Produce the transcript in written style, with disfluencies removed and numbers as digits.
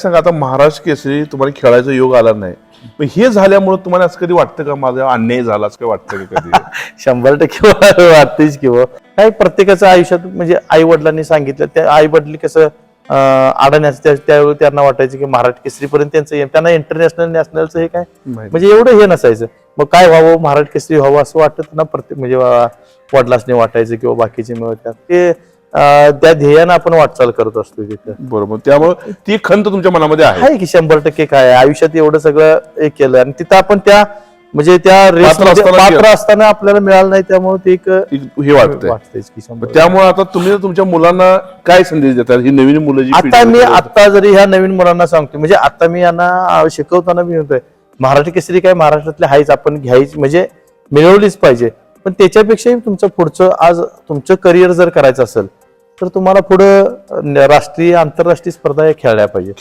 सांगा आता महाराष्ट्र केसरी तुम्हाला खेळायचा योग आला नाही, पण हे झाल्यामुळे तुम्हाला असं कधी वाटतं का माझा अन्याय झाला असं काही वाटतं का कधी? 100% वाटतेच किंवा काय प्रत्येकाच्या आयुष्यात म्हणजे आई वडिलांनी सांगितलं त्या आई वडील कसं अडण्याचं त्यावेळी त्यांना वाटायचं की महाराष्ट्र केसरी पर्यंत त्यांचं त्यांना इंटरनॅशनल नॅशनलचं हे काय म्हणजे एवढं हे नसायचं. मग काय व्हावं महाराष्ट्र केसरी व्हावं असं वाटत ना प्रत्येक म्हणजे वडिलांनी वाटायचं किंवा बाकीचे मिळतात ते त्या ध्येयानं आपण वाटचाल करत असतो तिथं. बरोबर, त्यामुळे ती खंत तुमच्या मनामध्ये आहे की 100% काय आयुष्यात एवढं सगळं हे केलं आणि तिथं आपण त्या म्हणजे त्या रेसमध्ये पात्र असताना आपल्याला मिळालं नाही त्यामुळे ते एक हे वाटतंय. की 100%. त्यामुळे आता तुम्ही तुमच्या मुलांना काय संदेश देतात ही नवीन मुलं जी आता मी आता जरी ह्या नवीन मुलांना सांगतो म्हणजे आता मी यांना शिकवताना मी म्हणतोय महाराष्ट्र केसरी काय महाराष्ट्रातले हायच आपण घ्यायची म्हणजे मिळवलीच पाहिजे, पण त्याच्यापेक्षाही तुमचं पुढचं आज तुमचं करिअर जर करायचं असेल तर तुम्हाला पुढं राष्ट्रीय आंतरराष्ट्रीय स्पर्धा खेळल्या पाहिजे.